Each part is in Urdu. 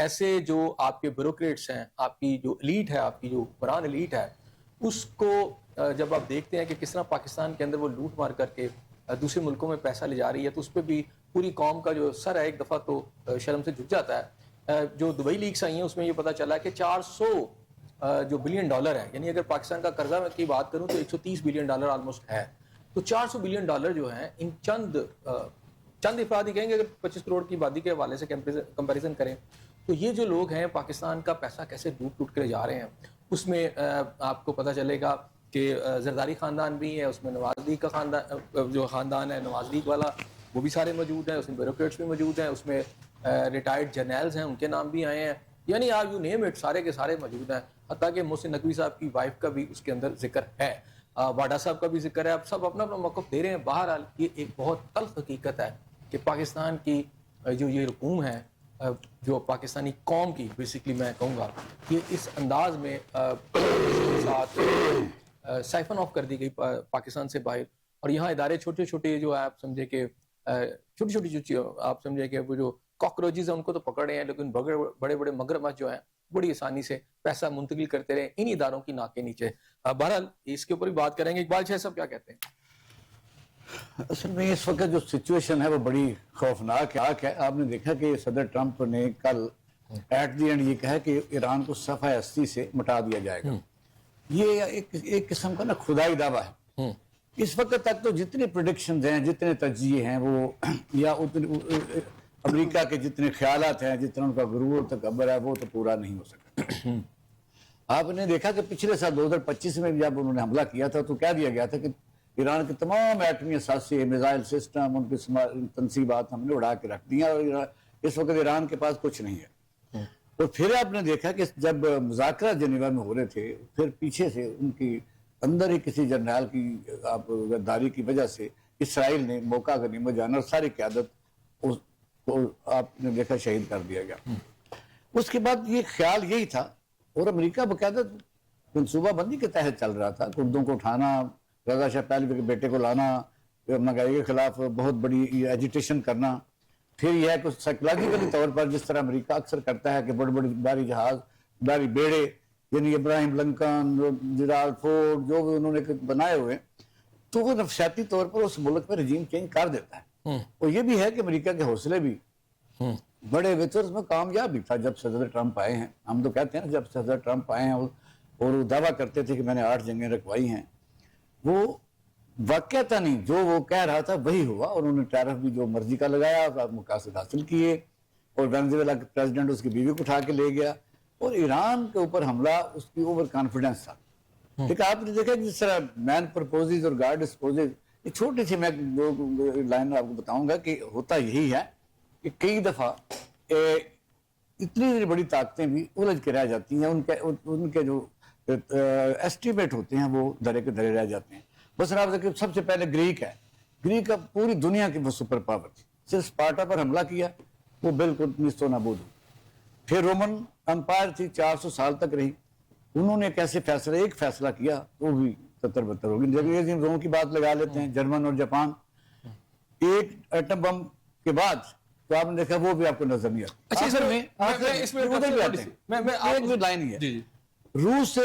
ایسے جو آپ کے بیوروکریٹس ہیں, آپ کی جو ایلیٹ ہے, آپ کی جو حکمران ایلیٹ ہے, اس کو جب آپ دیکھتے ہیں کہ کس طرح پاکستان کے اندر وہ لوٹ مار کر کے دوسرے ملکوں میں پیسہ لے جا رہی ہے, تو اس پہ بھی پوری قوم کا جو سر ہے ایک دفعہ تو شرم سے جھک جاتا ہے. جو دبئی لیکس آئی ہیں اس میں یہ پتا چلا ہے کہ 400 جو بلین ڈالر ہے, یعنی اگر پاکستان کا قرضہ کی بات کروں تو 130 بلین ڈالر آلموسٹ ہے, تو 400 بلین ڈالر جو ہیں ان چند افراد ہی کہیں گے, اگر 25 کروڑ کی آبادی کے حوالے سے کمپیریزن کریں تو یہ جو لوگ ہیں پاکستان کا پیسہ کیسے لوٹ کر جا رہے ہیں. اس میں آپ کو پتہ چلے گا کہ زرداری خاندان بھی ہے, اس میں نواز لیگ کا خاندان جو خاندان ہے نواز لیگ والا وہ بھی سارے موجود ہیں, اس میں بیوروکریٹس بھی موجود ہیں, اس میں ریٹائرڈ جرنیلز ہیں ان کے نام بھی آئے ہیں, یعنی آپ یو نیم اٹ سارے کے سارے موجود ہیں, حتیٰ کہ محسن نقوی صاحب کی وائف کا بھی اس کے اندر ذکر ہے, واڈا صاحب کا بھی ذکر ہے. اب سب اپنا اپنا موقف دے رہے ہیں. بہرحال یہ ایک بہت تلخ حقیقت ہے کہ پاکستان کی جو یہ رقوم ہے, جو پاکستانی قوم کی بیسکلی میں کہوں گا یہ اس انداز میں ساتھ سائفن آف کر دی گئی پاکستان سے باہر, اور یہاں ادارے چھوٹے چھوٹے جو آپ سمجھے کہ چھوٹی چھوٹی جو آپ سمجھے کہ وہ جو کاکروچز ہیں ان کو تو پکڑے ہیں, لیکن بڑے بڑے مگرمچھ جو ہیں بڑی آسانی سے پیسہ منتقل کرتے رہے ان اداروں کی ناک کے نیچے. بہرحال اس کے اوپر بھی بات کریں گے. اقبال شاہ صاحب کیا کہتے ہیں؟ اصل میں اس وقت جو سچویشن ہے وہ بڑی خوفناک ہے. آپ نے دیکھا کہ صدر ٹرمپ نے کل ایٹ دی اینڈ یہ کہا کہ ایران کو صفحہ ہستی سے مٹا دیا جائے گا. یہ ایک قسم کا نا خدائی دعویٰ ہے. اس وقت تک تو جتنے پریڈکشنز ہیں, جتنے تجزیے ہیں, وہ یا امریکہ کے جتنے خیالات ہیں, جتنا ان کا غرور تکبر ہے, وہ تو پورا نہیں ہو سکتا. آپ نے دیکھا کہ پچھلے سال 2025 میں جب انہوں نے حملہ کیا تھا تو کہہ دیا گیا تھا کہ ایران کے تمام ایٹمی اثاثے, میزائل سسٹم, ان کی تنصیبات ہم نے اڑا کے رکھ دیا, اور اس وقت ایران کے پاس کچھ نہیں ہے. اور پھر آپ نے دیکھا کہ جب مذاکرات جنیوا میں ہو رہے تھے, پھر پیچھے سے ان کی اندر ہی کسی جنرل کی غداری کی وجہ سے اسرائیل نے موقع غنیمت جانا اور ساری قیادت کو آپ نے دیکھا شہید کر دیا گیا. اس کے بعد یہ خیال یہی تھا, اور امریکہ باقاعدہ منصوبہ بندی کے تحت چل رہا تھا, کردوں کو اٹھانا, رضا شاہ پہلوی کے بیٹے کو لانا, مہنگائی کے خلاف بہت بڑی ایجیٹیشن کرنا. پھر یہ ہے کہ سائیکولوجیکلی طور پر جس طرح امریکہ اکثر کرتا ہے کہ بڑے بڑے باری جہاز, باری بیڑے, یعنی ابراہیم لنکن, جرالڈ فورڈ جو بھی انہوں نے بنائے ہوئے, تو وہ نفسیاتی طور پر اس ملک میں رجیم چینج کر دیتا ہے. اور یہ بھی ہے کہ امریکہ کے حوصلے بھی بڑے ویچرز میں کامیاب بھی تھا جب صدر ٹرمپ آئے ہیں. ہم تو کہتے ہیں نا جب صدر ٹرمپ آئے ہیں اور وہ دعویٰ کرتے تھے کہ میں نے 8 جنگیں رکھوائی ہیں, وہ واقعتا نہیں, جو وہ کہہ رہا تھا وہی ہوا. اور انہوں نے ٹیرف بھی جو مرضی کا لگایا, مقاصد حاصل کیے, اور وینزویلا کے پریزیڈنٹ اس کی بیوی کو اٹھا کے لے گیا, اور ایران کے اوپر حملہ اس کی اوور کانفیڈنس تھا. لیکن آپ نے دیکھا جس طرح مین پرپوزز اور گاڈ ڈسپوزز, یہ چھوٹی سی میں لائن آپ کو بتاؤں گا کہ ہوتا یہی ہے کہ کئی دفعہ اتنی بڑی طاقتیں بھی الجھ کے رہ جاتی ہیں, ان کے جو ایسٹیمیٹ ہوتے ہیں وہ دھرے کے دھرے رہ جاتے ہیں. بس آپ دیکھیں سب سے پہلے گریک ہے, گریک کا پوری دنیا کی وہ سپر پاور تھی, صرف اسپارٹا پر حملہ کیا وہ بالکل نیست و نابود ہو. پھر رومن امپائر تھی, 400 سال تک رہی, انہوں نے کیسے ایک فیصلہ کیا وہ بھی 70-72 ہوگی. جب یہ روم کی بات لگا لیتے ہیں, جرمن اور جاپان, ایک ایٹم بم کے بعد تو آپ نے دیکھا وہ بھی آپ کو نظر نہیں آتا. ایک بھی لائن ہی ہے, روس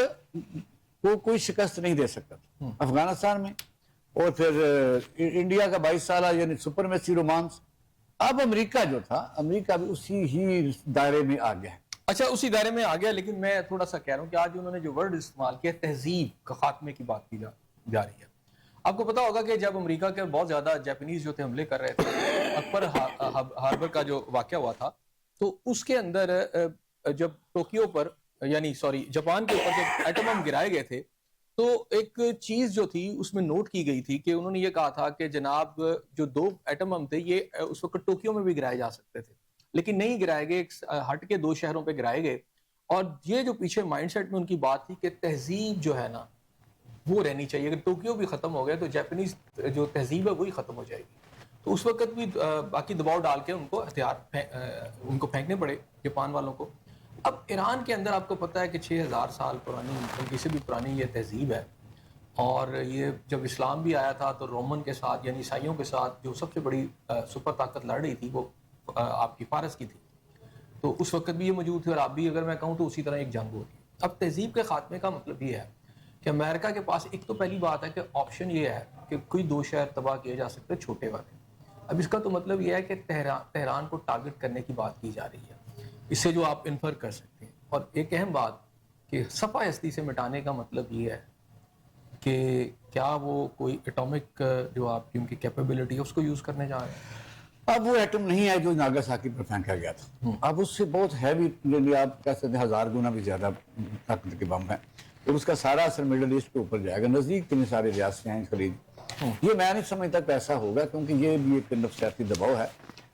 کو کوئی شکست نہیں دے سکتا تھا افغانستان میں, اور پھر انڈیا کا 22 سالہ یعنی سپرمیسی رومانس. اب امریکہ جو تھا, امریکہ بھی اسی ہی دائرے میں آ گیا ہے. اچھا اسی دائرے میں آ گیا, لیکن میں تھوڑا سا کہہ رہا ہوں کہ آج انہوں نے جو ورڈ استعمال کیا تہذیب کا خاتمے کی بات کی جا رہی ہے. آپ کو پتا ہوگا کہ جب امریکہ کے بہت زیادہ جاپنیز جو تھے حملے کر رہے تھے, اکبر ہاربر کا جو واقعہ ہوا تھا, تو اس کے اندر جب ٹوکیو پر یعنی جاپان کے اوپر جب ایٹم بم گرائے گئے تھے, تو ایک چیز جو تھی اس میں نوٹ کی گئی تھی کہ انہوں نے یہ کہا تھا کہ جناب جو 2 ایٹم بم تھے یہ اس وقت ٹوکیو میں بھی گرائے جا سکتے تھے, لیکن نہیں گرائے گئے, ہٹ کے 2 شہروں پہ گرائے گئے. اور یہ جو پیچھے مائنڈ سیٹ میں ان کی بات تھی کہ تہذیب جو ہے نا وہ رہنی چاہیے, اگر ٹوکیو بھی ختم ہو گیا تو جاپنیز جو تہذیب ہے وہی ختم ہو جائے گی. تو اس وقت بھی باقی دباؤ ڈال کے ان کو ان کو پھینکنے پڑے جاپان والوں کو. اب ایران کے اندر آپ کو پتہ ہے کہ 6000 سال پرانی, بلکہ سے بھی پرانی یہ تہذیب ہے, اور یہ جب اسلام بھی آیا تھا تو رومن کے ساتھ یعنی عیسائیوں کے ساتھ جو سب سے بڑی سپر طاقت لڑ رہی تھی وہ آپ کی فارس کی تھی. تو اس وقت بھی یہ موجود تھے اور اب بھی اگر میں کہوں تو اسی طرح ایک جنگ ہوتی ہے. اب تہذیب کے خاتمے کا مطلب یہ ہے کہ امریکہ کے پاس ایک تو پہلی بات ہے کہ آپشن یہ ہے کہ کوئی 2 شہر تباہ کیے جا سکتے چھوٹے والے. اب اس کا تو مطلب یہ ہے کہ تہران کو ٹارگٹ کرنے کی بات کی جا رہی ہے. اس سے جو آپ انفر کر سکتے ہیں. اور ایک اہم بات کہ صفحہ ہستی سے مٹانے کا مطلب یہ ہے کہ کیا وہ کوئی ایٹامک جو آپ کی ان کی کیپیبلٹی ہے اس کو یوز کرنے جا رہے ہیں. اب وہ ایٹم نہیں ہے جو ناگاساکی پر پھینکا گیا تھا. اب اس سے بہت ہیوی آپ کہہ سکتے ہیں 1000 گنا بھی زیادہ طاقت کے بم ہیں اور اس کا سارا اثر مڈل ایسٹ کے اوپر جائے گا. نزدیک اتنی ساری ریاستیں ہیں خلیج. یہ میں نہیں سمجھتا کہ ایسا ہوگا کیونکہ یہ بھی ایک نفسیاتی دباؤ ہے.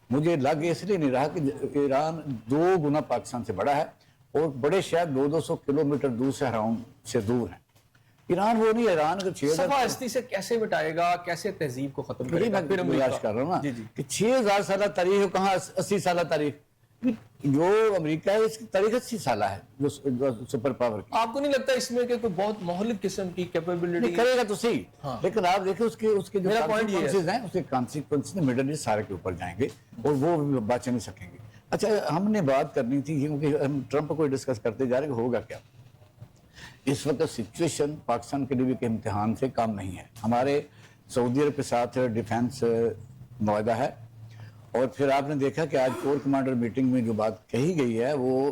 مجھے لگ اس لیے نہیں رہا کہ ایران 2 گنا پاکستان سے بڑا ہے اور بڑے شہر 200 کلومیٹر دور صحراؤں سے دور ہیں. ایران وہ نہیں. ایران اگر 6000 صفحہ ہستی سے کیسے مٹائے گا, کیسے تہذیب کو ختم کرے گا. میں تلاش کر رہا ہوں نا کہ 6000 سالہ تاریخ کہاں 80 سالہ تاریخ. جو امریکہ ہے اس کی تاریخ 80 سالہ ہے جو سپر پاور کی. آپ کو نہیں لگتا اس میں کہ کوئی بہت مہلک قسم کی کیپیبلٹی کرے گا تو صحیح, لیکن آپ دیکھیں اس کے جو کانسیکوینسز ہیں اس کے کانسیکوینسز مڈل ایسٹ سارے کے اوپر جائیں گے اور وہ بچ نہیں سکیں گے. اچھا ہم نے بات کرنی تھی کیونکہ ہم ٹرمپ کو ڈسکس کرتے جا رہے ہیں کہ ہوگا کیا. اس وقت سچویشن پاکستان کے لیے بھی کہ امتحان سے کم نہیں ہے. ہمارے سعودی عرب کے ساتھ ڈیفینس معاہدہ ہے اور پھر آپ نے دیکھا کہ آج کور کمانڈر میٹنگ میں جو بات کہی گئی ہے وہ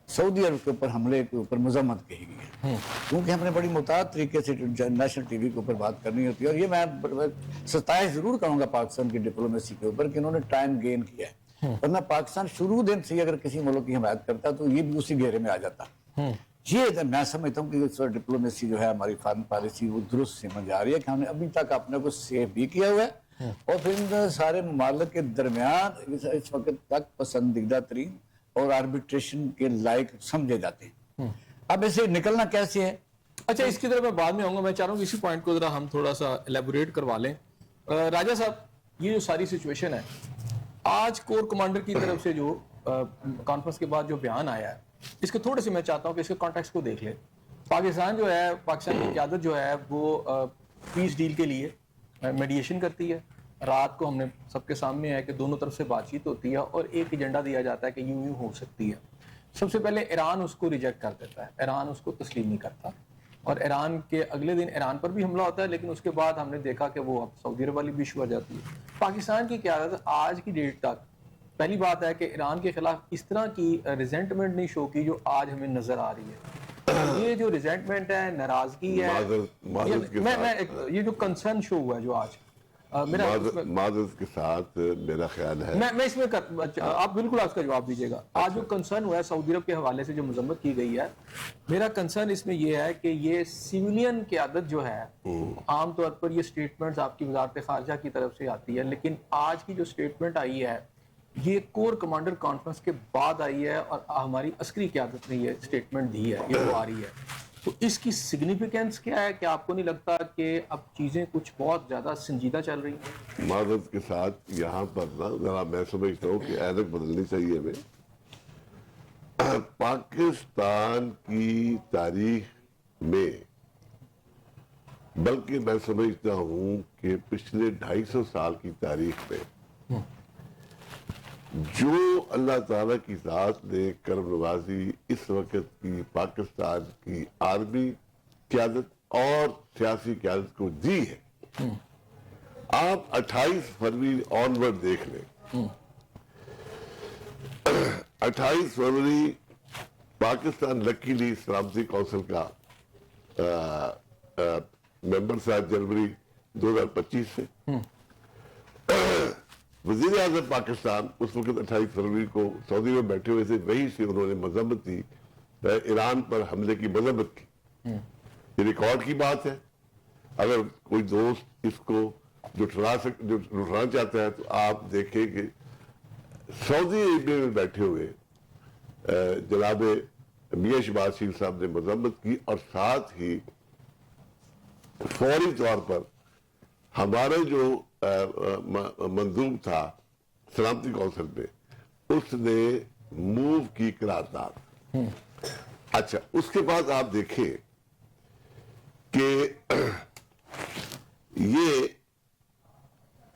سعودی عرب کے اوپر حملے کے اوپر مذمت کہی گئی ہے کیونکہ ہم نے بڑی محتاط طریقے سے نیشنل ٹی وی کے اوپر بات کرنی ہوتی ہے. اور یہ میں ستائش ضرور کروں گا پاکستان کی ڈپلومیسی کے اوپر کہ انہوں نے ٹائم گین کیا ہے, ورنہ پاکستان شروع دن سے اگر کسی ملک کی حمایت کرتا تو یہ بھی اسی گھیرے میں آ جاتا. یہ میں سمجھتا ہوں کہ ڈپلومیسی جو ہے ہماری فارن پالیسی وہ درست سمجھ آ رہی ہے کہ ہم نے ابھی تک اپنے کو سیف بھی کیا ہوا ہے اور پھر ان سارے ممالک کے درمیان اس وقت تک پسندیدہ ترین اور آربیٹریشن کے لائق سمجھے جاتے ہیں. اب اسے نکلنا کیسے ہے. اچھا اس کی طرف میں بعد میں آؤں گا. میں چاہ رہا ہوں کہ اسی پوائنٹ کو ذرا ہم تھوڑا سا ایلیبوریٹ کروا لیں. راجہ صاحب یہ جو ساری سچویشن ہے آج کور کمانڈر کی طرف سے جو کانفرنس کے بعد جو بیان آیا ہے اس کے تھوڑے سے میں چاہتا ہوں کہ اس کے کانٹیکس کو دیکھ لیں. پاکستان جو ہے پاکستان کی قیادت جو ہے وہ پیس ڈیل کے لیے میڈیشن کرتی ہے. رات کو ہم نے سب کے سامنے ہے کہ دونوں طرف سے بات چیت ہوتی ہے اور ایک ایجنڈا دیا جاتا ہے کہ یوں ہو سکتی ہے. سب سے پہلے ایران اس کو ریجیکٹ کر دیتا ہے, ایران اس کو تسلیم نہیں کرتا اور ایران کے اگلے دن ایران پر بھی حملہ ہوتا ہے. لیکن اس کے بعد ہم نے دیکھا کہ وہ اب سعودی عرب والی بھی ایشو آ جاتی ہے. پاکستان کی قیادت آج کی ڈیٹ تک پہلی بات ہے کہ ایران کے خلاف اس طرح کی ریزنٹمنٹ نہیں شو کی جو آج ہمیں نظر آ رہی ہے. یہ جو ریزنٹمنٹ ہے, ناراضگی ہے, یہ جو کنسرن شو ہوا ہے جو آج معذرت کے ساتھ میرا خیال ہے میں اس میں آپ بالکل آپ کا جواب دیجیے گا. آج جو کنسرن ہوا ہے سعودی عرب کے حوالے سے جو مذمت کی گئی ہے, میرا کنسرن اس میں یہ ہے کہ یہ سیویلین قیادت جو ہے عام طور پر یہ سٹیٹمنٹس آپ کی وزارت خارجہ کی طرف سے آتی ہے, لیکن آج کی جو سٹیٹمنٹ آئی ہے یہ کور کمانڈر کانفرنس کے بعد آئی ہے اور ہماری عسکری قیادت نے یہ سٹیٹمنٹ دی ہے, یہ وہ آ رہی ہے. تو اس کی سگنیفیکینس کیا ہے کہ آپ کو نہیں لگتا کہ اب چیزیں کچھ بہت زیادہ سنجیدہ چل رہی ہیں؟ معذرت کے ساتھ یہاں پر نا ذرا میں سمجھتا ہوں کہ ایدک بدلنی چاہیے ہمیں. پاکستان کی تاریخ میں بلکہ میں سمجھتا ہوں کہ پچھلے 250 سال کی تاریخ میں جو اللہ تعالیٰ کی ذات نے کرم نوازی اس وقت کی پاکستان کی آرمی قیادت اور سیاسی قیادت کو دی ہے, آپ 28 فروری آنورڈ دیکھ لیں. 28 فروری پاکستان لکیلی سلامتی کونسل کا ممبر تھا جنوری 2025 سے. وزیر اعظم پاکستان اس وقت 28 فروری کو سعودی میں بیٹھے ہوئے تھے, وہیں سے انہوں نے مذمت دی, ایران پر حملے کی مذمت کی. یہ ریکارڈ کی بات ہے. اگر کوئی دوست اس کو جھٹلانا چاہتا ہے تو آپ دیکھیں کہ سعودی عربیہ میں بیٹھے ہوئے جناب میاں شہباز شریف صاحب نے مذمت کی اور ساتھ ہی فوری طور پر ہمارے جو منظوم تھا سلامتی کونسل میں اس نے موو کی قرارداد. اچھا اس کے بعد آپ دیکھیں کہ یہ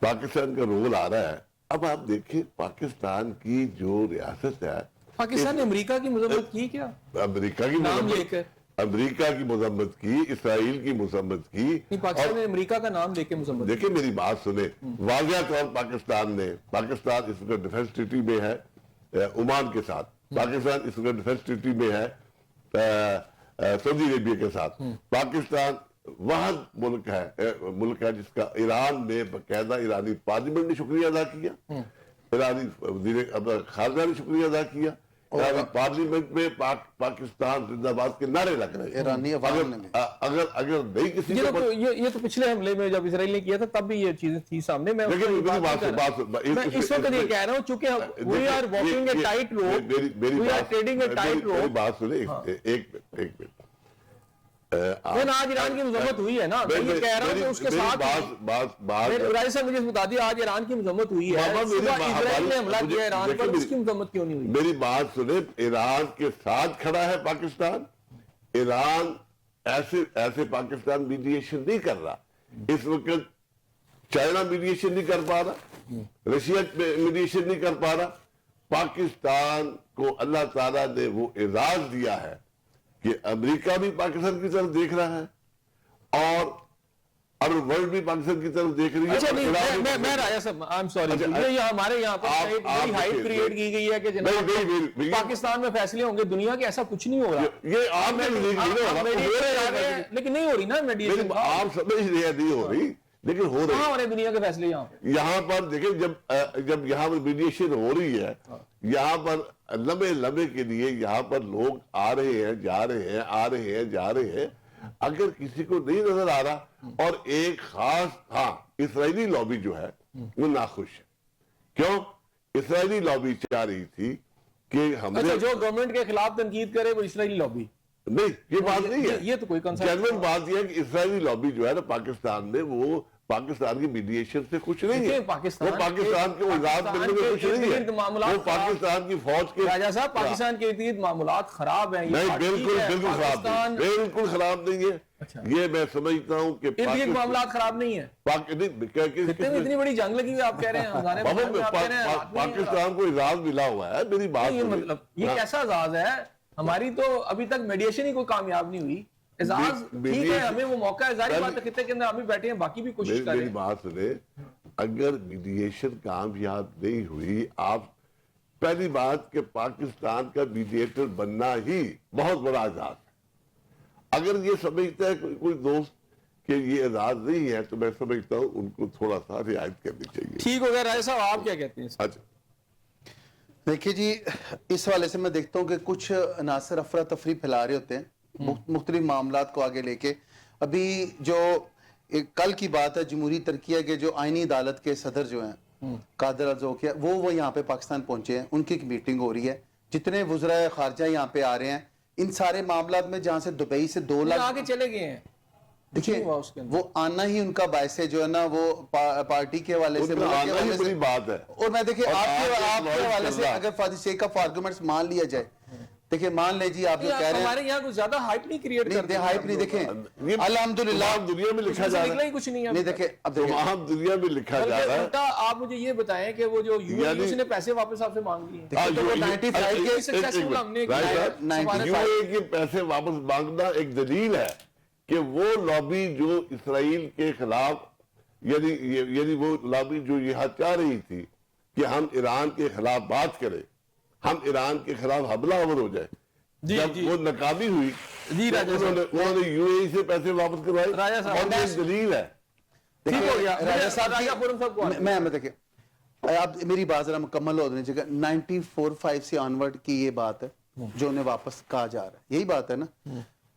پاکستان کا رول آ رہا ہے اب آپ دیکھیں پاکستان کی جو ریاست ہے، پاکستان نے امریکہ کی مذمت کی کیا؟ امریکہ کی نام لے مذمت، کر امریکہ کی مذمت کی، اسرائیل کی مذمت کی. نہیں، پاکستان نے امریکہ کا نام لے کے مذمت کی. دیکھیں میری بات سنیں، واضح طور پاکستان اس وقت ڈیفنس ٹریٹی میں ہے عمان کے ساتھ، پاکستان اس وقت ڈیفنس ٹریٹی میں ہے سعودی عربیہ کے ساتھ. پاکستان واحد ملک ہے جس کا ایران میں باقاعدہ ایرانی پارلیمنٹ نے شکریہ ادا کیا، ایرانی وزیر خارجہ نے شکریہ ادا کیا، ایرانی پارلیمنٹ میں پاکستان زندہ باد کے نعرے لگ رہے ہیں. ایرانی عوام نے بھی. اگر نہیں کسی یہ تو پچھلے حملے میں جب اسرائیل نے کیا تھا تب بھی یہ چیزیں تھی سامنے. میں لیکن اس وقت یہ کہہ رہا ہوں چونکہ we are walking a tight rope, we are trading a tight rope. میری بات سنیں ایک منٹ. آج ایران کی مذمت ہوئی ہے نا، میں یہ کہہ رہا ہوں کہ اس کے ساتھ راجہ صاحب مجھے بتا دیا آج ایران کی مذمت ہوئی ہے، اسرائیل نے حملہ کیا ایران پر، اس کی مذمت کیوں نہیں ہوئی؟ میری بات سنیں، ایران کے ساتھ کھڑا ہے پاکستان. ایران ایسے پاکستان میڈیشن نہیں کر رہا اس وقت. چائنا میڈیشن نہیں کر پا رہا، رشیا میڈیشن نہیں کر پا رہا. پاکستان کو اللہ تعالیٰ نے وہ اعزاز دیا ہے کہ امریکہ بھی پاکستان کی طرف دیکھ رہا ہے اور عرب ورلڈ بھی پاکستان کی طرف دیکھ رہی ہے. اچھا نہیں، میں راجہ صاحب I'm sorry، یہ ہمارے یہاں پر بڑی ہائپ کریٹ کی گئی ہے کہ جناب پاکستان میں فیصلے ہوں گے، دنیا کے ایسا کچھ نہیں ہو رہا. یہ آپ میں لیکن نہیں ہو رہی نا میڈیشن. آپ سمجھ رہے ہیں نہیں ہو رہی، لیکن ہو رہی. کہاں ہو رہے دنیا کے فیصلے یہاں پہ؟ یہاں پر دیکھیں جب یہاں پر میڈیشن ہو رہی ہے، یہاں پر لمبے کے لیے یہاں پر لوگ آ رہے ہیں جا رہے ہیں، آ رہے ہیں جا رہے ہیں. اگر کسی کو نہیں نظر آ رہا اور ایک خاص اسرائیلی لابی جو ہے وہ ناخوش ہے. کیوں؟ اسرائیلی لابی چاہ رہی تھی کہ ہم جو گورنمنٹ کے خلاف تنقید کرے وہ اسرائیلی لابی نہیں، یہ بات نہیں ہے. یہ تو کوئی کنسرن جنرل بات یہ ہے کہ اسرائیلی لابی جو ہے نا پاکستان میں، وہ پاکستان کی میڈیشن سے خوش نہیں ہے. وہ پاکستان کے وزارت کرنے میں خوش نہیں ہے. وہ پاکستان کی فوج کے راجہ صاحب پاکستان کے ارد معاملات خراب ہیں. نہیں، بالکل خراب نہیں، بالکل خراب نہیں ہے. یہ میں سمجھتا ہوں کہ معاملات خراب نہیں ہے. اتنی بڑی جنگ لگی ہوئی آپ کہہ رہے ہیں. پاکستان کو اعزاز ملا ہوا ہے. میری بات مطلب یہ کیسا اعزاز ہے؟ ہماری تو ابھی تک میڈیشن ہی کوئی کامیاب نہیں ہوئی. اعزاز ٹھیک ہے، ہمیں وہ موقع ہے، ظاہر بات ہے خطے کے اندر ہم بھی بیٹھے ہیں، باقی بھی کوشش کر رہے ہیں. میری بات سنیں، اگر میڈیشن کامیاب نہیں ہوئی، آپ پہلی بات کہ پاکستان کا میڈیٹر بننا ہی بہت بڑا اعزاز ہے. اگر یہ سمجھتا ہے کوئی دوست کہ یہ اعزاز نہیں ہے تو میں سمجھتا ہوں ان کو تھوڑا سا رعایت کرنی چاہیے. ٹھیک ہو گیا راجہ صاحب، آپ کیا کہتے ہیں؟ اچھا دیکھیے جی، اس حوالے سے میں دیکھتا ہوں کہ کچھ عناصر افراتفری پھیلا رہے ہوتے ہیں مختلف معاملات کو آگے لے کے. ابھی جو کل کی بات ہے، جمہوری ترکیہ کے جو آئینی عدالت کے صدر جو ہیں قادر الزوکیہ، وہ یہاں پہ پاکستان پہنچے ہیں. ان کی ایک میٹنگ ہو رہی ہے. جتنے وزرائے خارجہ یہاں پہ آ رہے ہیں، ان سارے معاملات میں جہاں سے دبئی سے 2 لاکھ آگے چلے گئے ہیں. دیکھیں وہ آنا ہی ان کا باعث ہے جو ہے نا، وہ پارٹی کے حوالے سے بڑی بات ہے. اور میں دیکھیں آپ کے حوالے سے اگر for the sake of arguments مان لیا جائے، دیکھیں مان لیں جی آپ جو کہہ رہے ہیں ہمارے یہاں کچھ زیادہ ہائپ نہیں کریٹ کرتے. ہائپ نہیں، دیکھیں الحمدللہ دنیا میں لکھا جا رہا ہے کچھ نہیں ہے. نہیں دیکھیں اب دیکھیں تمام دنیا میں لکھا جا رہا ہے. الٹا آپ مجھے یہ بتائیں کہ وہ جو یو نے پیسے واپس آپ سے مانگ لیے کے پیسے واپس مانگنا ایک دلیل ہے کہ وہ لابی جو اسرائیل کے خلاف، یعنی وہ لابی جو یہ چاہ رہی تھی کہ ہم ایران کے خلاف بات کریں، ہم ایران کے خلاف حملہ آور ہو جائے، جب وہ ناکامی ہوئی انہوں نے یو اے ای سے پیسے واپس کروائے. اور یہ دلیل ہے. میں دیکھیں اب میری بات ذرا مکمل ہو جانی چاہیے. 94-5 سے آنورڈ کی یہ بات ہے جو انہیں واپس کہا جا رہا ہے، یہی بات ہے نا.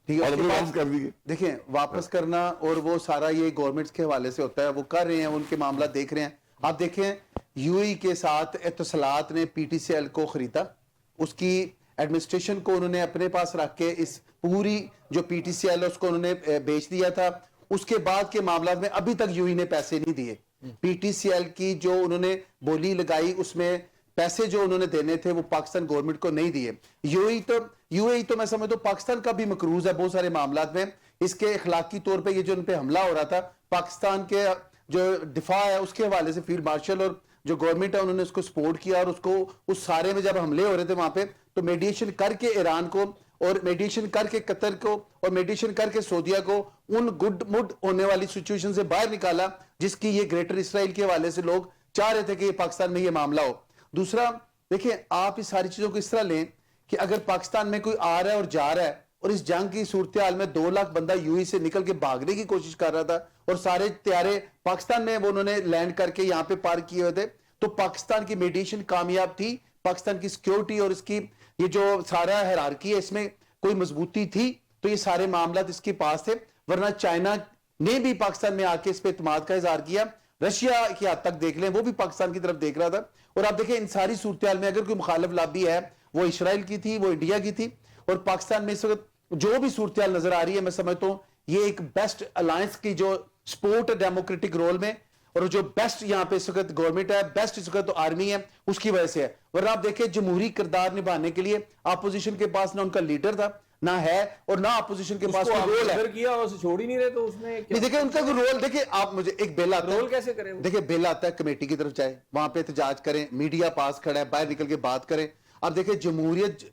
ٹھیک ہے، دیکھیں واپس کرنا اور وہ سارا یہ گورنمنٹس کے حوالے سے ہوتا ہے، وہ کر رہے ہیں، ان کے معاملات دیکھ رہے ہیں. آپ دیکھیں یو اے کے ساتھ اتصالات نے پی ٹی سی ایل کو خریدا، اس کی ایڈمنسٹریشن کو انہوں نے اپنے پاس رکھ کے اس پوری جو پی ٹی سی ایل ہے اس کو انہوں نے بیچ دیا تھا. اس کے بعد کے معاملات میں ابھی تک یو اے نے پیسے نہیں دیے. پی ٹی سی ایل کی جو انہوں نے بولی لگائی اس میں پیسے جو انہوں نے دینے تھے وہ پاکستان گورنمنٹ کو نہیں دیے. یو اے تو میں سمجھتا ہوں پاکستان کا بھی مقروض ہے بہت سارے معاملات میں. اس کے اخلاقی طور پہ یہ جو ان پہ حملہ ہو رہا تھا، پاکستان کے جو دفاع ہے اس کے حوالے سے فیلڈ مارشل اور جو گورنمنٹ ہے انہوں نے اس کو سپورٹ کیا اور اس کو اس سارے میں جب حملے ہو رہے تھے وہاں پہ تو میڈیشن کر کے ایران کو اور میڈیشن کر کے قطر کو اور میڈیشن کر کے سعودیہ کو ان گڈ مڈ ہونے والی سچویشن سے باہر نکالا جس کی یہ گریٹر اسرائیل کے حوالے سے لوگ چاہ رہے تھے کہ یہ پاکستان میں یہ معاملہ ہو. دوسرا دیکھیں آپ اس ساری چیزوں کو اس طرح لیں کہ اگر پاکستان میں کوئی آ رہا ہے اور جا رہا ہے اور اس جنگ کی صورتحال میں 2 لاکھ بندہ یو سے نکل کے بھاگنے کی کوشش کر رہا تھا اور سارے طیارے پاکستان میں وہ انہوں نے لینڈ کر کے یہاں پہ پارک کیے ہوئے تھے, تو پاکستان کی میڈیشن کامیاب تھی, پاکستان کی سیکیورٹی اور اس کی یہ جو سارا ہیرارکی ہے اس میں کوئی مضبوطی تھی, تو یہ سارے معاملات اس کے پاس تھے. ورنہ چائنا نے بھی پاکستان میں آ کے اس پہ اعتماد کا اظہار کیا, رشیا کی حد تک دیکھ لیں وہ بھی پاکستان کی طرف دیکھ رہا تھا. اور آپ دیکھیں ان ساری صورتحال میں اگر کوئی مخالف لابی ہے وہ اسرائیل کی تھی, وہ انڈیا کی تھی, اور پاکستان میں اس وقت جو بھی صورتحال نظر آ رہی ہے میں سمجھتا ہوں یہ ایک بیسٹ الائنس کی جو سپورٹ ڈیموکریٹک رول میں اور جو بیسٹ یہاں پہ اس وقت گورنمنٹ ہے, بیسٹ اس وقت آرمی ہے, اس کی وجہ سے ہے. ورنہ آپ دیکھیں جمہوری کردار نبھانے کے لیے اپوزیشن کے پاس نہ ان کا لیڈر تھا نہ ہے اور نہ اپوزیشن کے پاس کوئی رول ہے. کیا اور چھوڑ ہی نہیں رہے تو اس میں دیکھیں ان کا کوئی رول, دیکھیں آپ مجھے ایک بل آتا رول کیسے کریں, دیکھیں بل آتا ہے کمیٹی کی طرف جائے, وہاں پہ احتجاج کریں, میڈیا پاس کھڑا ہے, باہر نکل کے بات کریں. اب دیکھیں جمہوریت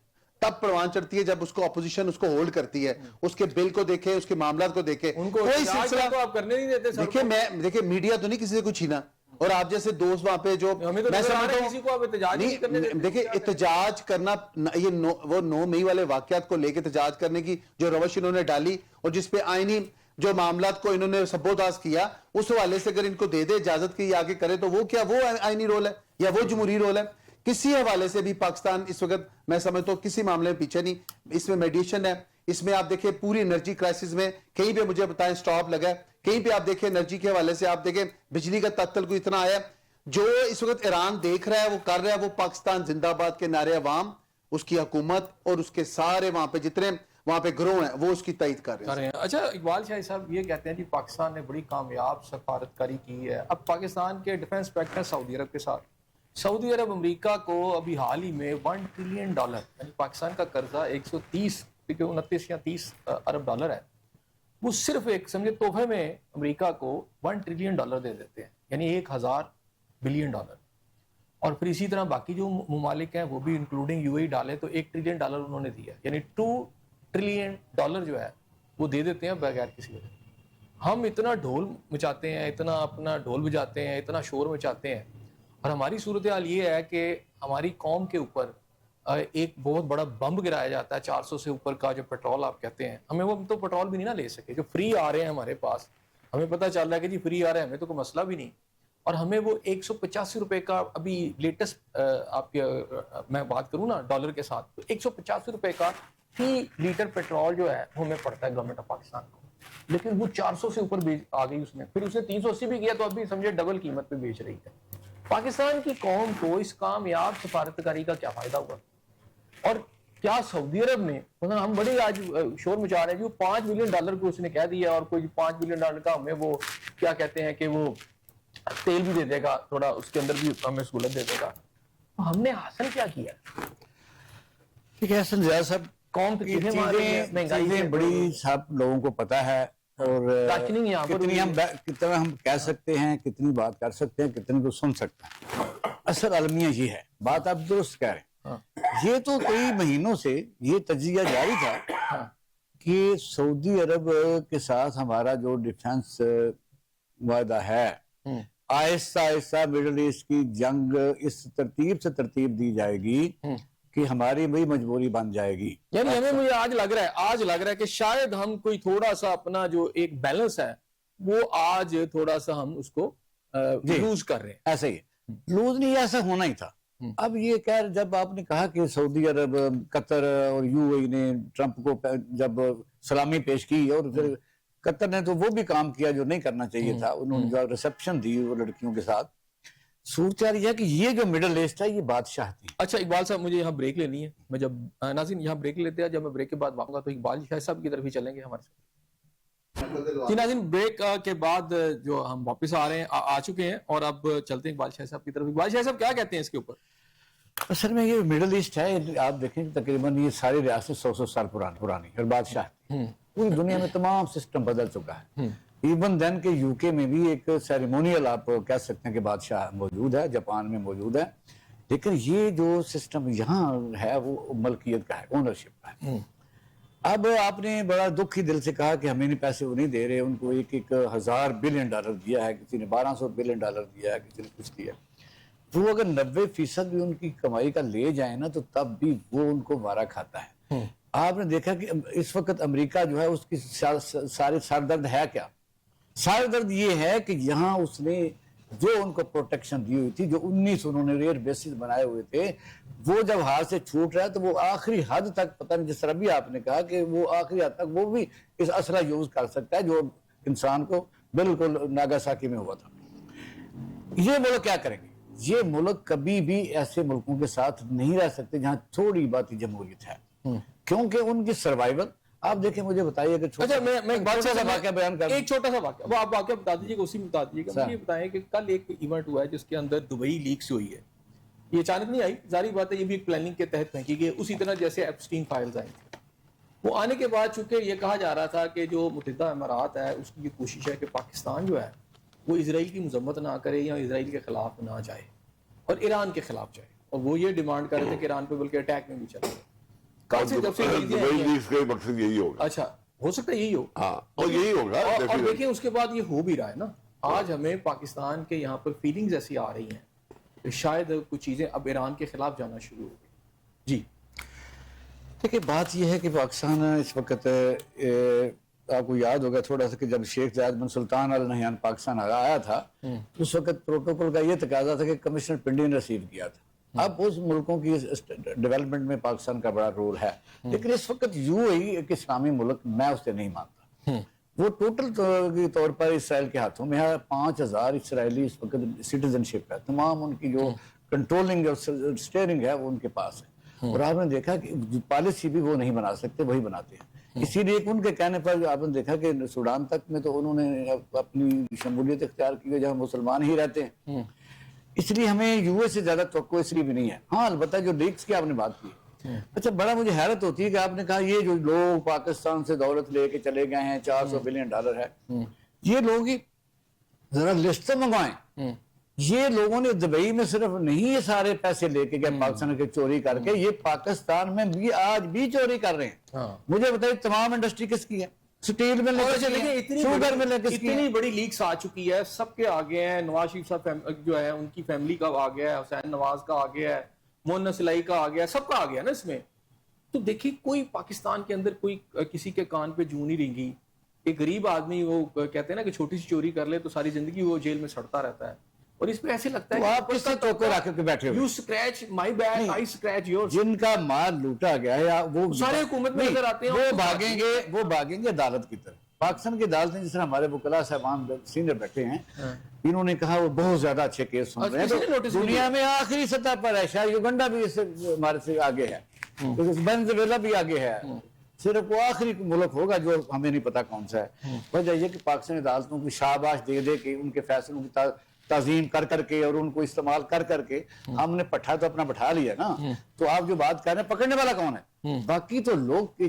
تب پروان چڑھتی ہے جب اس کو اپوزیشن اس کو ہولڈ کرتی ہے, اس کے بل کو دیکھیں, اس کے معاملات کو دیکھیں, کوئی سلسلہ آپ کرنے نہیں دیتے. دیکھیں میڈیا تو نہیں کسی سے کچھ چھینا, اور آپ جیسے دوست وہاں پہ جو میں سمجھتا ہوں دیکھیں احتجاج کرنا یہ وہ 9 مئی والے واقعات کو لے کے احتجاج کرنے کی جو روش انہوں نے ڈالی اور جس پہ آئینی جو معاملات کو انہوں نے سبوداز کیا, اس حوالے سے اگر ان کو دے دے اجازت کی آگے کرے تو وہ کیا وہ آئینی رول ہے یا وہ جمہوری رول ہے. کسی حوالے سے بھی پاکستان اس وقت میں سمجھتا ہوں کسی معاملے میں پیچھے نہیں. اس میں میڈیشن ہے, اس میں آپ دیکھیں پوری انرجی کرائسس میں کہیں پہ مجھے بتائیں سٹاپ لگا ہے, کہیں پہ آپ دیکھیں انرجی کے حوالے سے آپ دیکھیں بجلی کا تعطل کو اتنا آیا. جو اس وقت ایران دیکھ رہا ہے وہ کر رہا ہے, وہ پاکستان زندہ باد کے نعرے عوام, اس کی حکومت اور اس کے سارے وہاں پہ جتنے وہاں پہ گروہ ہیں وہ اس کی تائید کر رہے ہیں. اچھا اقبال شاہی صاحب یہ کہتے ہیں کہ پاکستان نے بڑی کامیاب سفارتکاری کی ہے. اب پاکستان کے ڈیفنس پیکٹ ہے سعودی عرب کے ساتھ. سعودی عرب امریکہ کو ابھی حال ہی میں $1 ٹریلین یعنی پاکستان کا قرضہ 129 یا 30 ارب ڈالر ہے, وہ صرف ایک سمجھے تحفے میں امریکہ کو $1 ٹریلین دے دیتے ہیں, یعنی 1000 بلین ڈالر. اور پھر اسی طرح باقی جو ممالک ہیں وہ بھی انکلوڈنگ یو اے ڈالے تو $1 ٹریلین انہوں نے دیا, یعنی $2 ٹریلین جو ہے وہ دے دیتے ہیں بغیر کسی وجہ. ہم اتنا ڈھول مچاتے ہیں, اتنا اپنا ڈھول بجاتے ہیں, اتنا شور مچاتے ہیں, اور ہماری صورتحال یہ ہے کہ ہماری قوم کے اوپر ایک بہت بڑا بمب گرایا جاتا ہے 400 سے اوپر کا جو پیٹرول آپ کہتے ہیں. ہمیں وہ تو پیٹرول بھی نہیں نہ لے سکے, جو فری آ رہے ہیں ہمارے پاس, ہمیں پتہ چل رہا ہے کہ جی فری آ رہے ہیں, ہمیں تو کوئی مسئلہ بھی نہیں. اور ہمیں وہ 185 روپے کا ابھی لیٹسٹ آپ کے میں بات کروں نا ڈالر کے ساتھ, تو 185 روپے کا فی لیٹر پیٹرول جو ہے وہ ہمیں پڑتا ہے گورنمنٹ آف پاکستان کو, لیکن وہ 400 سے اوپر آ گئی اس میں, پھر اسے 380 بھی کیا تو ابھی سمجھے ڈبل قیمت پہ بیچ رہی ہے. پاکستان کی قوم کو اس کامیاب سفارتکاری کا کیا فائدہ ہوا, اور کیا سعودی عرب نے ہم بڑے آج شور مچا رہے ہیں جو $5 بلین کو اس نے کہہ دیا, اور کوئی $5 بلین کا ہمیں وہ کیا کہتے ہیں کہ وہ تیل بھی دے دے گا, تھوڑا اس کے اندر بھی ہمیں سہولت دے دے گا. ہم نے حاصل کیا کیا؟ ٹھیک ہے حسن زیاد صاحب, قوم کی چیزیں بڑی سب لوگوں کو پتہ ہے, اور کتنا ہم کہہ سکتے ہیں, کتنی بات کر سکتے ہیں, کتنی کو سن سکتے ہیں. اصل المیہ یہ ہے, بات آپ درست کہہ رہے ہیں. یہ تو کئی مہینوں سے یہ تجزیہ جاری تھا کہ سعودی عرب کے ساتھ ہمارا جو ڈیفنس معاہدہ ہے, آہستہ آہستہ مڈل ایسٹ کی جنگ اس ترتیب دی جائے گی کہ ہماری بھی مجبوری بن جائے گی. یعنی ہمیں مجھے آج لگ رہا ہے کہ شاید ہم کوئی تھوڑا سا اپنا جو ایک بیلنس ہے وہ آج تھوڑا سا ہم اس کو لوز کر رہے ہیں. ایسا ہی لوز نہیں, ایسا ہونا ہی تھا. اب یہ خیر جب آپ نے کہا کہ سعودی عرب, قطر اور یو اے نے ٹرمپ کو جب سلامی پیش کی, اور پھر قطر نے تو وہ بھی کام کیا جو نہیں کرنا چاہیے تھا, انہوں نے جو ریسپشن دی وہ لڑکیوں کے ساتھ. صورتحال یہ ہے کہ یہ جو مڈل ایسٹ ہے یہ بادشاہ تھی. اچھا اقبال صاحب مجھے یہاں بریک لینی ہے, میں جب ناظرین یہاں بریک لیتے ہیں, جب میں بریک کے بعد آؤں گا تو اقبال شاہ صاحب کی طرف ہی چلیں گے ہمارے ساتھ. جی ناظرین, بریک کے بعد جو ہم واپس آ رہے ہیں آ چکے ہیں, اور اب چلتے ہیں اقبال شاہ صاحب کی طرف. اقبال شاہ صاحب کیا کہتے ہیں اس کے اوپر؟ اصل میں یہ مڈل ایسٹ ہے, آپ دیکھیں تقریباً یہ ساری ریاست 100 سال پرانی اور بادشاہ پوری دنیا میں تمام سسٹم بدل چکا ہے. ایون دین کہ یو کے میں بھی ایک سیریمونیل آپ کہہ سکتے ہیں کہ بادشاہ موجود ہے، جاپان میں موجود ہے، لیکن یہ جو سسٹم یہاں ہے وہ ملکیت کا ہے، اونرشپ کا ہے۔ اب آپ نے بڑا دکھی دل سے کہا کہ ہمیں نہیں پیسے وہ نہیں دے رہے، ان کو 1,000 بلین ڈالر دیا ہے، کسی نے 1200 بلین ڈالر دیا ہے، کسی نے کچھ دیا۔ وہ اگر 90% بھی ان کی کمائی کا لے جائیں نا تو تب بھی وہ ان کو مارا کھاتا ہے۔ آپ نے دیکھا کہ اس وقت امریکہ جو ہے اس کی سارے سر درد ہے کیا؟ سر درد یہ ہے کہ یہاں اس نے جو ان کو پروٹیکشن دی ہوئی تھی، جو 19 انہوں نے ریئر بیسز بنائے ہوئے تھے، وہ جب ہاتھ سے چھوٹ رہا ہے تو وہ آخری حد تک، پتہ نہیں جس طرح بھی آپ نے کہا کہ وہ آخری حد تک وہ بھی اس اسلحہ یوز کر سکتا ہے جو انسان کو بالکل ناگاساکی میں ہوا تھا۔ یہ ملک کیا کریں گے؟ یہ ملک کبھی بھی ایسے ملکوں کے ساتھ نہیں رہ سکتے جہاں تھوڑی باتی جمہوریت ہے، کیونکہ ان کی سروائیول، آپ دیکھیں مجھے بتائیے کہ اچھا میں ایک بات چھوٹا سا واقعہ بیان کر ایک چھوٹا سا واقعہ، وہ آپ واقعہ بتا دیجیے گا، اسی میں بتا دیجیے گا۔ مجھے یہ بتائیں کہ کل ایک ایونٹ ہوا ہے جس کے اندر دبئی لیکس ہوئی ہے، یہ اچانک نہیں آئی، ظاہری بات ہے یہ بھی ایک پلاننگ کے تحت پھینکی گئی، اسی طرح جیسے ایپسٹین فائلز آئی تھی۔ وہ آنے کے بعد چونکہ یہ کہا جا رہا تھا کہ جو متحدہ امارات ہے اس کی یہ کوشش ہے کہ پاکستان جو ہے وہ اسرائیل کی مذمت نہ کرے یا اسرائیل کے خلاف نہ جائے اور ایران کے خلاف جائے، اور وہ یہ ڈیمانڈ کر رہے تھے کہ ایران پہ بلکہ اٹیک میں بھی چلے۔ کل سے جب سے دبئی لیکس کا مقصد یہی ہوگا۔ اچھا ہو سکتا ہے یہی ہو، ہاں اور یہی ہوگا۔ اور دیکھیں اس کے بعد یہ ہو بھی رہا ہے نا، آج ہمیں پاکستان کے یہاں پر فیلنگز ایسی آ رہی ہیں کہ شاید کچھ چیزیں اب ایران کے خلاف جانا شروع ہو گئی۔ جی دیکھیں بات یہ ہے کہ پاکستان اس وقت آپ کو یاد ہوگا تھوڑا سا کہ جب شیخ زاید بن سلطان ال نہیان پاکستان آیا تھا اس وقت پروٹوکول کا یہ تقاضا تھا کہ کمشنر پنڈی نے ریسیو کیا تھا۔ اب اس ملکوں کی ڈیولپمنٹ میں پاکستان کا بڑا رول ہے، لیکن اس وقت یو اے ای ایک اسلامی ملک میں اس سے نہیں مانتا، وہ ٹوٹل طور پر اسرائیل کے ہاتھوں میں ہے۔ 5,000 اسرائیلی اس وقت سٹیزنشپ ہے، تمام ان کی جو کنٹرولنگ اور سٹیئرنگ ہے وہ ان کے پاس ہے، اور آپ نے دیکھا کہ پالیسی بھی وہ نہیں بنا سکتے، وہی بناتے ہیں۔ اسی لیے ان کے کہنے پر آپ نے دیکھا کہ سوڈان تک میں تو انہوں نے اپنی شمولیت اختیار کی ہے جہاں مسلمان ہی رہتے ہیں، اس لیے ہمیں یو اے سے زیادہ توقع اس لیے بھی نہیں ہے۔ ہاں البتہ جو لیکس کی آپ نے بات کی، اچھا بڑا مجھے حیرت ہوتی ہے کہ آپ نے کہا یہ جو لوگ پاکستان سے دولت لے کے چلے گئے ہیں 400 بلین ڈالر ہے، یہ لوگ ہی ذرا لسٹ تو منگوائیں۔ یہ لوگوں نے دبئی میں صرف نہیں یہ سارے پیسے لے کے گئے پاکستان کے چوری کر کے، یہ پاکستان میں بھی آج بھی چوری کر رہے ہیں۔ مجھے بتائیے تمام انڈسٹری کس کی ہے؟ سٹیل میں شوگر میں اتنی بڑی لیکس آ چکی ہے، سب کے آگے ہیں، نواز شریف صاحب جو ہے ان کی فیملی کا آ گیا ہے، حسین نواز کا آ گیا ہے، مونا سلائی کا آ گیا ہے، سب کا آ گیا نا اس میں۔ تو دیکھیے کوئی پاکستان کے اندر کوئی کسی کے کان پہ جوں نہیں رینگی۔ ایک غریب آدمی وہ کہتے ہیں نا کہ چھوٹی سی چوری کر لے تو ساری زندگی وہ جیل میں سڑتا رہتا ہے، اور اس پہ ایسے لگتا ہے آپ کس سے توقع رکھ کے بیٹھے ہوئے؟ You scratch my back I scratch yours. جن کا مال لوٹا گیا ہے وہ سارے حکومت میں نظر آتے ہیں، وہ بھاگیں گے عدالت کی طرف۔ پاکستان کی عدالتیں جس طرح ہمارے وکلاء صاحبان سینئر بیٹھے ہیں، انہوں نے کہا وہ بہت زیادہ اچھے کیس سن رہے ہیں، تو دنیا میں آخری سطح پر ہے، شاید یوگنڈا بھی اس سے ہمارے سے آگے ہے، وینزویلا بھی آگے ہے، صرف وہ آخری ملک ہوگا جو ہمیں نہیں پتا کون سا ہے۔ وجہ یہ کہ پاکستانی عدالتوں کی شاباش دے دے کے ان کے فیصلوں کی تعظیم کر کر کے اور ان کو استعمال کر کر کے ہم نے پٹھا تو اپنا بٹھا لیا نا۔ تو آپ جو بات کر رہے ہیں پکڑنے والا کون ہے؟ باقی تو لوگ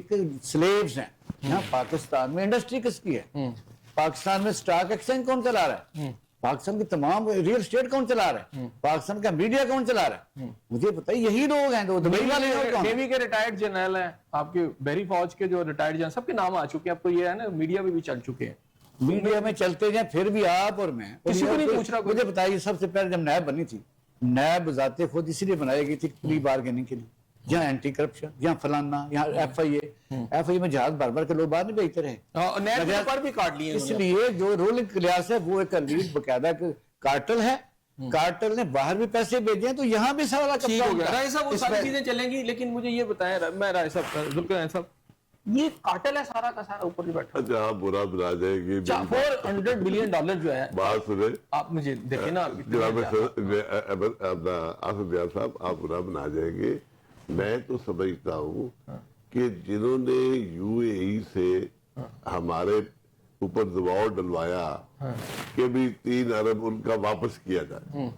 سلیبز ہیں۔ یہاں پاکستان میں انڈسٹری کس کی ہے؟ پاکستان میں سٹاک ایکسچینج کون چلا رہا ہے؟ پاکستان کی تمام ریل اسٹیٹ کون چلا رہا ہے؟ پاکستان کا میڈیا کون چلا رہا ہے؟ مجھے بتائیے یہی لوگ ہیں جو دبئی والے نیوی کے ریٹائرڈ جنرل ہیں، آپ کے بحری فوج کے جو ریٹائرڈ جنرل، سب کے نام آ چکے ہیں، اب تو یہ ہے نا میڈیا میں بھی چل چکے ہیں۔ میڈیا میں چلتے جائیں پھر بھی آپ اور میں کسی کو نہیں پوچھ رہا۔ مجھے بتائیے سب سے پہلے جب نیب بنی تھی، نیب ذات خود اسی لیے بنائی گئی تھی پری بارگیننگ کے لیے، یہاں اینٹی کرپشن، یہاں فلانا، یہاں ایف آئی اے میں جہاز بھر بھر کے لوگ باہر نہیں بھیجتے رہے، پر بھی کاٹ لیے۔ اس لیے جو رولنگ کلاس ہے وہ ایک لیڈ باقاعدہ کارٹل ہے، کارٹل نے باہر بھی پیسے بھیجے ہیں، تو یہاں بھی سارا رائے صاحب وہ ساری چیزیں چلیں گی، لیکن مجھے یہ بتائیں میں رائے صاحب ذوالفقار صاحب، یہ کارٹل ہے سارا کا سارا اوپر بھی بیٹھا اچھا آپ برا بنا جائے گی، 400 بلین ڈالر جو ہے، بات سنیں آپ مجھے دیکھیں نا جناب آصف دیار صاحب، آپ برا بنا جائیں گے۔ میں تو سمجھتا ہوں کہ جنہوں نے یو اے ای سے ہمارے اوپر دباؤ ڈلوایا کہ بھی 3 ارب ان کا واپس کیا جائے،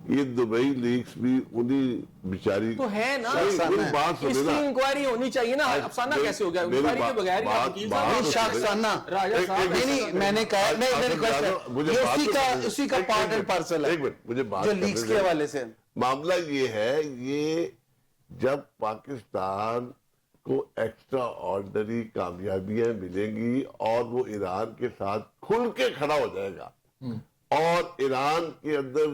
یہ دبئی لیکس بھی انہیں بیچاری تو ہے نا، کوئی بات اس سنے کی نا، انکوائری ہونی چاہیے نا، افسانہ کیسے ہو گیا انکوائری کے بغیر ہی؟ آپ وکیل صاحب نہیں شاخسانہ، راجہ صاحب نہیں میں نے کہا میں ریکویسٹ ہے یہ اسی کا پارٹ اینڈ پارسل ہے ایک منٹ مجھے بات جو لیکس کے حوالے سے معاملہ یہ ہے، یہ جب پاکستان کو ایکسٹرا آرڈنری کامیابیاں ملیں گی اور وہ ایران کے ساتھ کھل کے کھڑا ہو جائے گا اور ایران کے اندر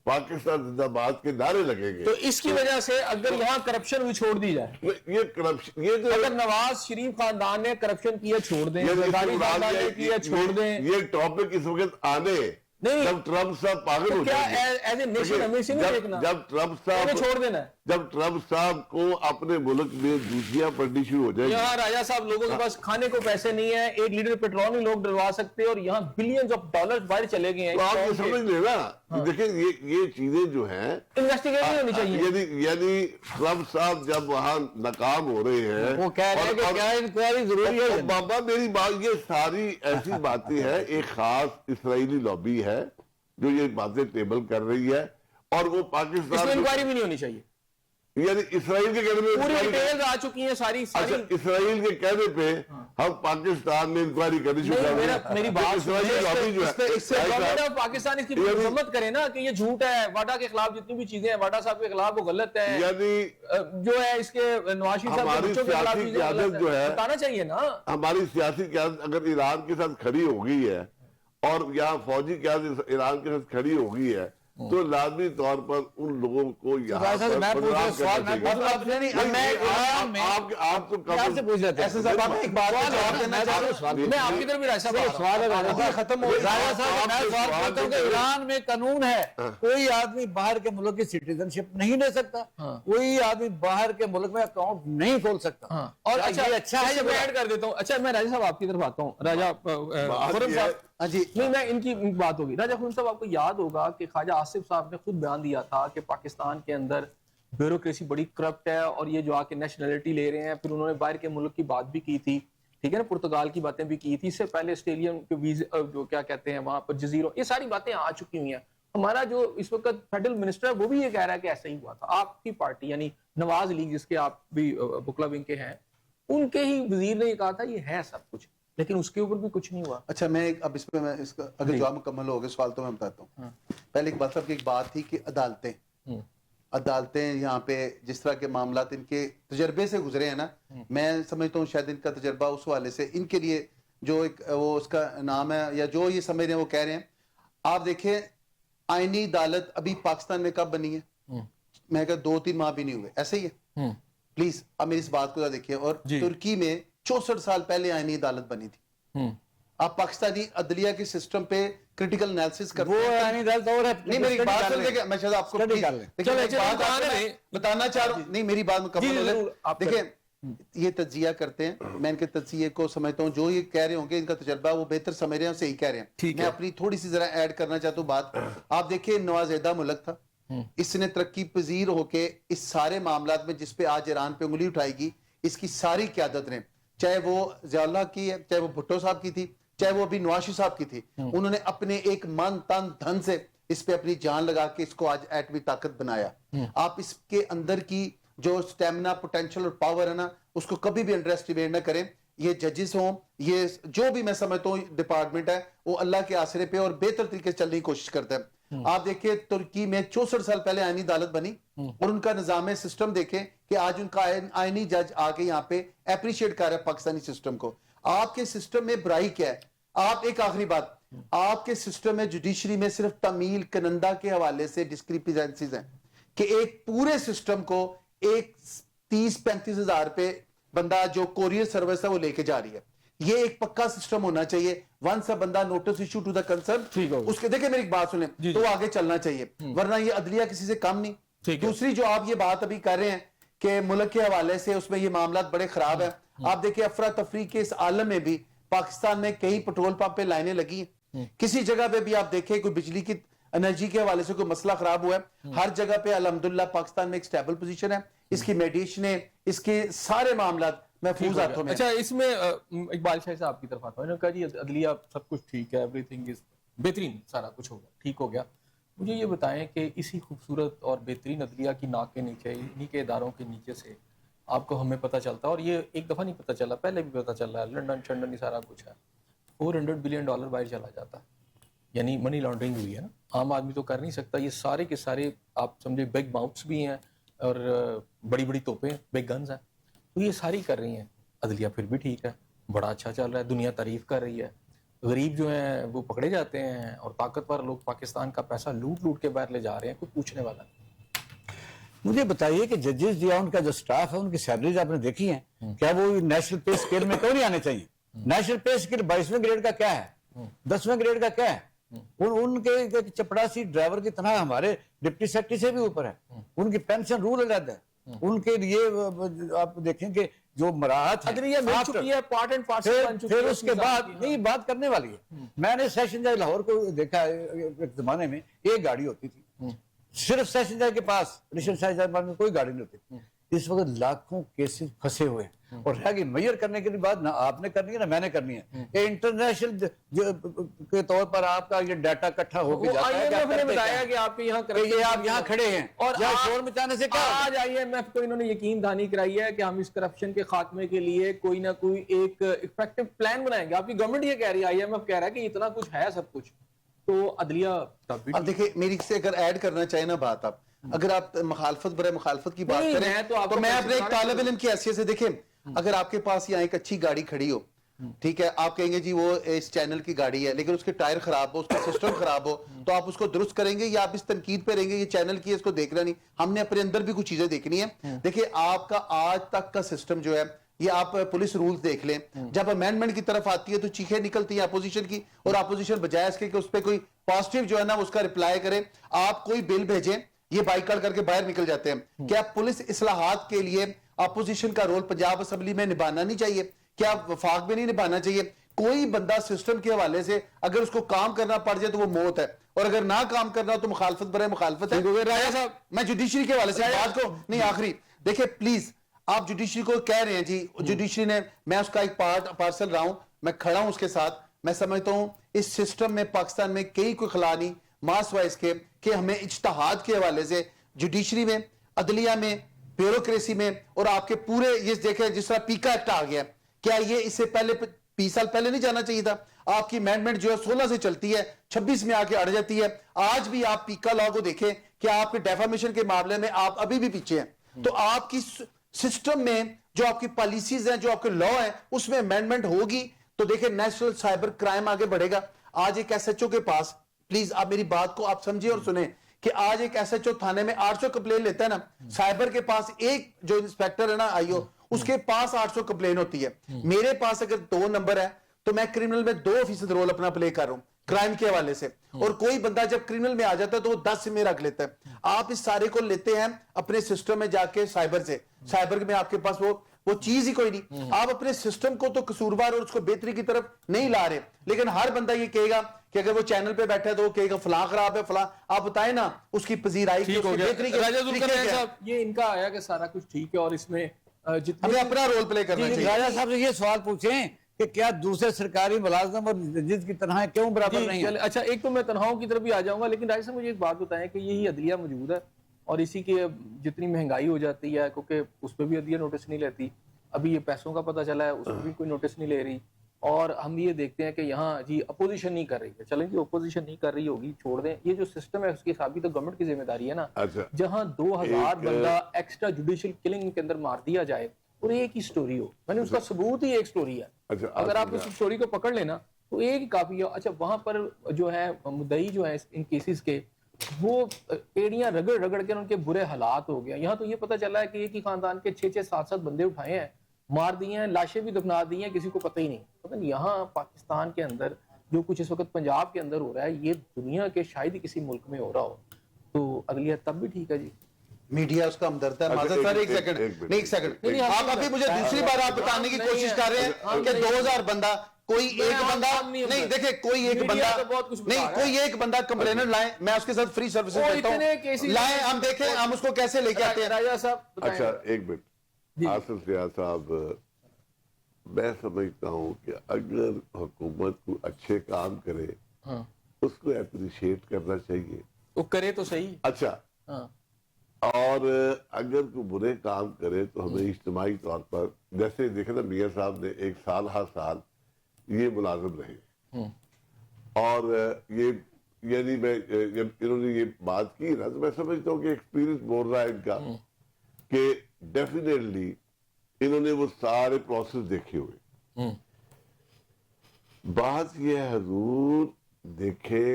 پاکستان زندہ باد کے نعرے لگیں گے، تو اس کی وجہ سے اگر یہاں کرپشن بھی چھوڑ دی جائے، یہ کرپشن، یہ جو اگر نواز شریف خاندان نے کرپشن کیا چھوڑ دیں، یہ زرداری خاندان نے کیا چھوڑ دیں، یہ ٹاپک اس وقت آنے نہیں، جب ٹرمپ صاحب پاگل ہو کیا جائیں گے، ایز اے نیشن ہمیں اسے نہیں دیکھنا، جب ٹرمپ ہمیں صاحب چھوڑ دینا ہے؟ جب ٹرمپ صاحب کو اپنے ملک میں دوسیاں پڑنی شروع ہو جائیں گی، یہاں راجہ صاحب لوگوں کے پاس کھانے کو پیسے نہیں ہیں، 1 لیٹر پیٹرول نہیں لوگ ڈلوا سکتے، اور یہاں بلینز آف ڈالر باہر چلے گئے ہیں، تو آپ یہ سمجھ لیں نا، دیکھیں یہ چیزیں جو ہیں انویسٹیگیٹ نہیں ہونی چاہیے۔ یعنی ٹرمپ صاحب جب وہاں ناکام ہو رہے ہیں، وہ کہہ رہے ہیں کہ کیا انکوائری ضروری ہے؟ بابا میری بات، یہ ساری ایسی باتیں ہیں، ایک خاص اسرائیلی لابی ہے جو یہ باتیں ٹیبل کر رہی ہے، اور وہ اس میں پاکستان انکوائری بھی نہیں ہونی چاہیے، یعنی اسرائیل کے کہنے پوری میں ڈیٹیلز آ چکی ہیں ساری اچھا اسرائیل کے کہنے پہ ہم پاکستان میں انکوائری کرنی شروع کر رہے ہیں، میری بات اسرائیلی لابی جو ہے گورنمنٹ آف پاکستان اس کی مذمت کرے نا کہ یہ جھوٹ ہے، واڈا کے خلاف جتنی بھی چیزیں ہیں واڈا صاحب کے خلاف وہ غلط ہے، یعنی جو ہے اس کے نواز شریف صاحب کے بچوں کے خلاف چیزیں غلط ہیں، بتانا چاہیے نا۔ ہماری سیاسی قیادت اگر ایران کے ساتھ کھڑی ہو گئی ہے اور یہاں فوجی قیادت ایران کے ساتھ کھڑی ہو گئی ہے تو لازمی طور پر ان لوگوں کو یہاں پر پروگرام کرنا چاہیے۔ آپ تو میں آپ کی طرف بھی راجہ صاحب ختم ہو ایران میں قانون ہے کوئی آدمی باہر کے ملک کی سٹیزن شپ نہیں لے سکتا، کوئی آدمی باہر کے ملک میں اکاؤنٹ نہیں کھول سکتا، اور اچھا ہے میں ایڈ کر دیتا ہوں۔ اچھا میں راجہ صاحب آپ کی طرف آتا ہوں، راجہ خرم صاحب جی نہیں میں ان کی بات ہوگی۔ راجہ خرم صاحب آپ کو یاد ہوگا کہ خواجہ آصف صاحب نے خود بیان دیا تھا کہ پاکستان کے اندر بیوروکریسی بڑی کرپٹ ہے، اور یہ جو آ کے نیشنلٹی لے رہے ہیں، پھر انہوں نے باہر کے ملک کی بات بھی کی تھی، ٹھیک ہے نا، پرتگال کی باتیں بھی کی تھی، اس سے پہلے آسٹریلین کے ویزے جو کیا کہتے ہیں وہاں پر جزیروں، یہ ساری باتیں آ چکی ہوئی ہیں۔ ہمارا جو اس وقت فیڈرل منسٹر ہے وہ بھی یہ کہہ رہا ہے کہ ایسا ہی ہوا تھا۔ آپ کی پارٹی یعنی نواز لیگ جس کے آپ بھی بکلا ونگ کے ہیں، ان کے ہی وزیر نے یہ کہا تھا یہ ہے سب کچھ، لیکن اس کے اوپر بھی کچھ نہیں ہوا۔ اچھا میں اب اس پہ میں اس کا اگر جواب مکمل ہو گیا سوال تو میں بتاتا ہوں۔ پہلے ایک بات ایک بات تھی کہ عدالتیں یہاں پہ جس طرح کے معاملات ان کے تجربے سے گزرے ہیں نا، میں سمجھتا ہوں شاید ان کا تجربہ اس حوالے سے ان کے لیے جو ایک وہ اس کا نام ہے یا جو یہ سمجھ رہے ہیں وہ کہہ رہے ہیں۔ آپ دیکھیں آئینی عدالت ابھی پاکستان میں کب بنی ہے؟ میں کہا 2-3 ماہ بھی نہیں ہوئے، ایسے ہی ہے۔ پلیز اب میری اس بات کو دیکھیں، اور ترکی میں 64 سال پہلے آئینی عدالت بنی تھی۔ آپ پاکستانی عدلیہ کے سسٹم پہ کریٹیکل انالیسس کرتے ہیں، نہیں میری بات سن دیکھیں، میں شاید آپ کو بتانا چاہ رہا ہوں، نہیں میری بات مکمل ہو جائے۔ دیکھیں یہ تجزیہ کرتے ہیں، میں ان کے تجزیے کو سمجھتا ہوں، جو یہ کہہ رہے ہوں گے ان کا تجربہ وہ بہتر سمجھ رہے ہیں، صحیح کہہ رہے ہیں۔ میں اپنی تھوڑی سی ذرا ایڈ کرنا چاہتا ہوں بات۔ آپ دیکھیں نوازیدہ ملک تھا، اس نے ترقی پذیر ہو کے اس سارے معاملات میں جس پہ آج ایران پہ انگلی اٹھائے گی، اس کی ساری قیادت نے، چاہے وہ ضیاء اللہ کی ہے، چاہے وہ بھٹو صاحب کی تھی، چاہے وہ ابھی نواز شریف صاحب کی تھی، انہوں نے اپنے ایک من تن دھن سے اس پہ اپنی جان لگا کے اس کو آج ایٹمی طاقت بنایا۔ آپ اس کے اندر کی جو سٹیمنا، پوٹینشل اور پاور ہے نا، اس کو کبھی بھی انڈر ایسٹیمیٹ نہ کریں۔ یہ ججز ہوں، یہ جو بھی میں سمجھتا ہوں ڈپارٹمنٹ ہے، وہ اللہ کے آسرے پہ اور بہتر طریقے سے چلنے کی کوشش کرتا ہے۔ آپ دیکھیں ترکی میں 64 سال پہلے آئینی عدالت بنی، اور ان کا نظام سسٹم دیکھیں کہ آج ان کا آئینی جج آ کے یہاں پہ اپریشیٹ کر رہا ہے پاکستانی سسٹم کو۔ آپ کے سسٹم میں برائی کیا ہے؟ آپ ایک آخری بات، آپ کے سسٹم میں جوڈیشری میں صرف تمیل کنندہ کے حوالے سے ڈسکریپنسیز ہیں کہ ایک پورے سسٹم کو ایک 30-35 ہزار پہ بندہ جو کوریئر سروس ہے وہ لے کے جا رہی ہے۔ یہ ایک پکا سسٹم ہونا چاہیے۔ ونس بندہ notice issue to the concern, اس کے دیکھیں میری ایک بات سنیں تو وہ آگے چلنا چاہیے، ورنہ یہ عدلیہ کسی سے کم نہیں۔ دوسری جو آپ یہ بات ابھی کر رہے ہیں کہ ملک کے حوالے سے اس میں یہ معاملات بڑے خراب ہیں، آپ دیکھیں افراتفری کے اس عالم میں بھی پاکستان میں کئی پیٹرول پمپ پہ لائنیں لگی ہیں، کسی جگہ پہ بھی آپ دیکھیں کوئی بجلی کی انرجی کے حوالے سے کوئی مسئلہ خراب ہوا ہے، ہر جگہ پہ الحمدللہ پاکستان میں ایک سٹیبل پوزیشن ہے، اس کی میڈیشنیں، اس کے سارے معاملات محفوظ ہاتھوں میں۔ اچھا اس میں اقبال شاہ صاحب کی طرف آتا ہوں، انہوں نے کہا جی عدلیہ سب کچھ ٹھیک ہے، ایوری تھنگ از بہترین، سارا کچھ ہوگا ٹھیک ہو گیا، مجھے یہ بتائیں کہ اسی خوبصورت اور بہترین عدلیہ کی ناک کے نیچے انہی کے اداروں کے نیچے سے آپ کو ہمیں پتہ چلتا ہے، اور یہ ایک دفعہ نہیں پتہ چلا، پہلے بھی پتہ چل رہا ہے، لنڈن شنڈن یہ سارا کچھ ہے، $400 بلین باہر چلا جاتا ہے، یعنی منی لانڈرنگ ہوئی ہے نا. عام آدمی تو کر نہیں سکتا. یہ سارے کے سارے آپ سمجھے بگ ماؤتھس بھی ہیں اور بڑی بڑی توپیں، بگ گنز ہیں، تو یہ ساری کر رہی ہیں. عدلیہ پھر بھی ٹھیک ہے، بڑا اچھا چل رہا ہے، دنیا تعریف کر رہی ہے. غریب جو ہیں وہ پکڑے جاتے ہیں اور طاقتور لوگ پاکستان کا پیسہ لوٹ لوٹ کے باہر لے جا رہے ہیں، کوئی پوچھنے والا نہیں. مجھے بتائیے کہ ججز یا ان کا جو سٹاف ہے ان کی سیلریز آپ نے دیکھی ہیں کیا وہ نیشنل پے اسکیل میں کیوں نہیں آنے چاہیے؟ نیشنل پے اسکیل 22ویں گریڈ کا کیا ہے، 10ویں گریڈ کا کیا ہے؟ ان کے چپڑاسی ڈرائیور کی طرح ہمارے ڈپٹی سیکرٹری سے بھی اوپر ہے. ان کی پینشن رول علیحدہ ہے. ان کے لیے آپ دیکھیں کہ جو مراحت عدلیہ مل چکی ہے، پارٹ اینڈ پارسل بن چکی ہے. پھر اس کے بعد نہیں بات کرنے والی ہے. میں نے سیشن جج لاہور کو دیکھا ایک زمانے میں ایک گاڑی ہوتی تھی صرف سیشن جج کے پاس، ایڈیشنل سیشن جج میں کوئی گاڑی نہیں ہوتی. اس وقت لاکھوں کیسز پھنسے ہوئے ہیں اور ہے کہ میئر کرنے کے بعد نہ آپ نے کرنی ہے نہ میں نے کرنی ہے. یہ انٹرنیشنل کے طور پر آپ کا یہ ڈیٹا اکٹھا ہو کے جاتا ہے کہ آپ بتایا کہ آپ یہاں یہ آپ یہاں کھڑے ہیں اور شور مچانے سے کیا آج IMF کو انہوں نے یقین دہانی کرائی ہے کہ ہم اس کرپشن کے خاتمے کے لیے کوئی نہ کوئی ایک افیکٹو پلان بنائیں گے. آپ کی گورنمنٹ یہ کہہ رہی ہے، IMF کہہ رہا ہے کہ اتنا کچھ ہے سب کچھ. تو عدلیہ اب دیکھیں میری سے اگر ایڈ کرنا چاہے نا بات، آپ اگر آپ مخالفت برائے مخالفت کی بات کریں تو میں اپنے ایک طالب علم کی حیثیت سے دیکھیں، اگر آپ کے پاس یہاں ایک اچھی گاڑی کھڑی ہو، ٹھیک ہے، آپ کہیں گے جی وہ اس چینل کی گاڑی ہے لیکن اس کے ٹائر خراب ہو، اس کا سسٹم خراب ہو، تو آپ اس کو درست کریں گے یا آپ اس تنقید پہ رہیں گے یہ چینل کی ہے اس کو دیکھنا نہیں؟ ہم نے اپنے اندر بھی کچھ چیزیں دیکھنی ہیں. دیکھیں آپ کا آج تک کا سسٹم جو ہے، یہ آپ پولیس رولز دیکھ لیں، جب امینڈمنٹ کی طرف آتی ہے تو چیخیں نکلتی ہیں اپوزیشن کی، اور اپوزیشن بجائے اس کے کہ اس پہ کوئی پازیٹیو جو ہے نا اس کا رپلائی کرے. آپ کوئی بل بھیجیں یہ بائیکاٹ کر کے باہر نکل جاتے ہیں. کیا پولیس اصلاحات کے لیے اپوزیشن کا رول پنجاب اسمبلی میں نبھانا نہیں چاہیے؟ کیا وفاق میں نہیں نبھانا چاہیے؟ کوئی بندہ سسٹم کے حوالے سے اگر اس کو کام کرنا پڑ جائے تو وہ موت ہے، اور اگر نہ کام کرنا تو مخالفت برائے مخالفت ہے. راجہ صاحب میں جوڈیشری کے حوالے سے بات کو نہیں آخری دیکھیں پلیز، آپ جوڈیشری کو کہہ رہے ہیں جی جوڈیشری نے، میں اس کا ایک پارسل رہا ہوں، میں کھڑا ہوں اس کے ساتھ. میں سمجھتا ہوں اس سسٹم میں پاکستان میں کوئی خلا نہیں ماں سوائے اس کے کہ ہمیں اجتہاد کے حوالے سے جوڈیشری میں، عدلیہ میں، بیوروکریسی میں، اور آپ کے پورے یہ دیکھیں جس طرح پیکا ایکٹ آ گیا، کیا یہ اس سے پہلے 20 سال پہلے نہیں جانا چاہیے تھا؟ آپ کی امینڈمنٹ جو ہے 16 سے چلتی ہے، 26 میں آ کے اڑ جاتی ہے. آج بھی آپ پیکا لا کو دیکھیں کہ آپ کے ڈیفامیشن کے معاملے میں آپ ابھی بھی پیچھے ہیں. تو آپ کی سسٹم میں جو آپ کی پالیسیز ہیں، جو آپ کے لا ہیں، اس میں امینڈمنٹ ہوگی تو دیکھیں نیشنل سائبر کرائم آگے بڑھے گا. آج ایک SHO کے پاس، پلیز آپ میری بات کو آپ سمجھیں اور سنیں، کہ آج ایک SHO تھانے میں 800 کمپلین لیتا ہے نا، سائبر کے پاس ایک جو انسپیکٹر ہے نا IO، اس کے پاس 800 کمپلین ہوتی ہے. میرے پاس اگر 2 نمبر ہے تو میں کرمنل میں 2% رول اپنا پلے کر رہا ہوں کرائم کے حوالے سے، اور کوئی بندہ جب کرمنل میں آ جاتا ہے تو وہ 10 میں رکھ لیتا ہے. آپ اس سارے کو لیتے ہیں اپنے سسٹم میں جا کے سائبر سے، سائبر میں آپ کے پاس وہ چیز ہی کوئی نہیں. آپ اپنے سسٹم کو تو قصوروار اور اس کو بہتری کی طرف نہیں لا رہے، لیکن ہر بندہ یہ کہے گا کہ اگر وہ چینل پہ بیٹھا ہے تو وہ کہے گا فلاں خراب ہے فلاں. آپ بتائیں نا اس کی پذیرائی کی، اس کی بہتری کی. یہ ان کا آیا کہ سارا کچھ ٹھیک ہے اور اس میں ہمیں اپنا رول پلے کرنا چاہیے. راجہ صاحب سے یہ سوال پوچھیں کہ کیا دوسرے سرکاری ملازم اور جج کی تنہائی کیوں برابر نہیں ہے؟ اچھا ایک تو میں تنہاؤں کی طرف بھی آ جاؤں گا، لیکن راجہ صاحب مجھے ایک بات بتائیں کہ یہی عدلیہ موجود ہے اور اسی کی جتنی مہنگائی ہو جاتی ہے، کیونکہ اس پہ بھی عدلیہ نوٹس نہیں لیتی. ابھی یہ پیسوں کا پتہ چلا ہے، اس پہ بھی کوئی نوٹس نہیں لے رہی. اور ہم یہ دیکھتے ہیں کہ یہاں جی اپوزیشن نہیں کر رہی ہے، چلیں جی اپوزیشن نہیں کر رہی ہوگی، چھوڑ دیں. یہ جو سسٹم ہے اس کی خرابی تو گورنمنٹ کی ذمہ داری ہے نا. جہاں 2000 بندہ ایکسٹرا جوڈیشل کلنگ کے اندر مار دیا جائے اور ایک ہی سٹوری ہو، میں نے اس کا ثبوت ہی ایک سٹوری ہے. اگر آپ اس سٹوری کو پکڑ لینا تو ایک ہی کافی ہے. اچھا وہاں پر جو ہے مدعی جو ہے ان کیسز کے، وہ ایڑیاں رگڑ رگڑ کے ان کے برے حالات ہو گیا. یہاں تو یہ پتہ چلا ہے کہ ایک ہی خاندان کے 6 7 بندے اٹھائے ہیں، مار دیے ہیں، لاشیں بھی دفنا دی ہیں، کسی کو پتہ ہی نہیں. پتہ نہیں یہاں پاکستان کے اندر جو کچھ اس وقت پنجاب کے اندر ہو رہا ہے یہ دنیا کے شاید ہی کسی ملک میں ہو رہا ہو. تو عدلیہ تب بھی ٹھیک ہے جی. میڈیا اس کا ہمدرد ہے. معذرت سر ایک سیکنڈ آپ ابھی مجھے دوسری بار آپ بتانے کی کوشش کر رہے ہیں کہ 2000 بندہ، کوئی ایک بندہ نہیں، دیکھیں کوئی ایک بندہ نہیں، کوئی ایک بندہ کمپلینر لائیں، میں اس کے ساتھ فری سروسز دیتا ہوں، لائیں، ہم دیکھیں ہم اس کو کیسے لے کے آتے ہیں. راجہ صاحب اچھا ایک منٹ، آصف ریاض صاحب، میں سمجھتا ہوں کہ اگر حکومت کو اچھے کام کرے اس کو اپریشیٹ کرنا چاہیے. وہ کرے تو صحیح. اچھا ہاں اور اگر کوئی برے کام کرے تو ہمیں اجتماعی طور پر جیسے دیکھیں نا میاں صاحب نے 1 سال ہر سال یہ ملازم رہے اور یہ یعنی میں جب انہوں نے یہ بات کی نا تو میں سمجھتا ہوں کہ ایکسپیرینس بول رہا ہے ان کا کہ ڈیفینیٹلی انہوں نے وہ سارے پروسیس دیکھے ہوئے. بات یہ ہے حضور دیکھے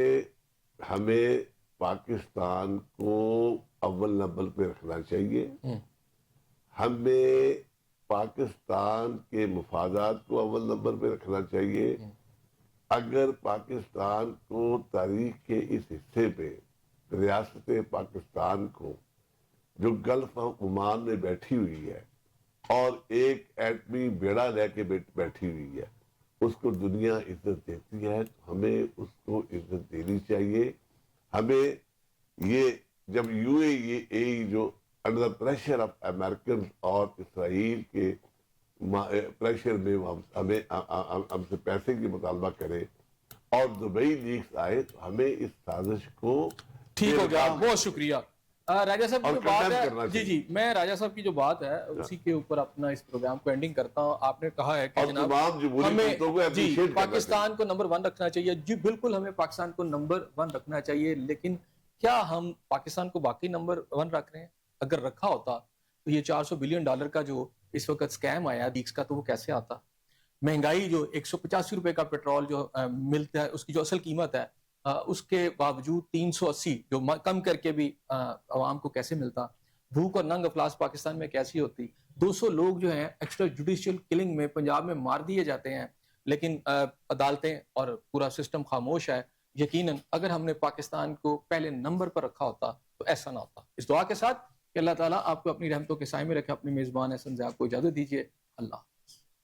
ہمیں پاکستان کو اول نمبر پہ رکھنا چاہیے. ہمیں پاکستان کے مفادات کو اول نمبر پہ رکھنا چاہیے. اگر پاکستان کو تاریخ کے اس حصے پہ ریاست پاکستان کو جو گلف آف عمان میں بیٹھی ہوئی ہے اور ایک ایٹمی بیڑا لے کے بیٹھی ہوئی ہے اس کو دنیا عزت دیتی ہے تو ہمیں اس کو عزت دینی چاہیے. ہمیں یہ جب یو اے جو انڈر پریشر آف امریکن اور اسرائیل کے پریشر میں ہم سے پیسے کی مطالبہ کرے اور دبئی لیکس آئے تو ہمیں اس سازش کو ٹھیک ہو گیا. بہت شکریہ راجہ صاحب کی جو بات ہے. جی میں راجہ صاحب کی جو بات ہے اسی کے اوپر اپنا اس پروگرام کو اینڈنگ کرتا ہوں. آپ نے کہا ہے کہ جناب ہمیں پاکستان کو نمبر 1 رکھنا چاہیے. جی بالکل ہمیں پاکستان کو نمبر 1 رکھنا چاہیے, لیکن کیا ہم پاکستان کو باقی نمبر 1 رکھ رہے ہیں؟ اگر رکھا ہوتا تو یہ $400 بلین کا جو اس وقت سکیم آیا لیکس کا تو وہ کیسے آتا؟ مہنگائی جو 185 روپے کا پیٹرول جو ملتا ہے اس کی جو اصل قیمت ہے اس کے باوجود 380 جو کم کر کے بھی عوام کو کیسے ملتا؟ بھوک اور ننگ افلاس پاکستان میں کیسی ہوتی؟ 200 لوگ جو ہیں ایکسٹرا جوڈیشل کلنگ میں پنجاب میں مار دیے جاتے ہیں, لیکن عدالتیں اور پورا سسٹم خاموش ہے. یقیناً اگر ہم نے پاکستان کو پہلے نمبر پر رکھا ہوتا تو ایسا نہ ہوتا. اس دعا کے ساتھ کہ اللہ تعالیٰ آپ کو اپنی رحمتوں کے سائے میں رکھے. اپنے میزبان احسن ضیاء کو اجازت دیجیے. اللہ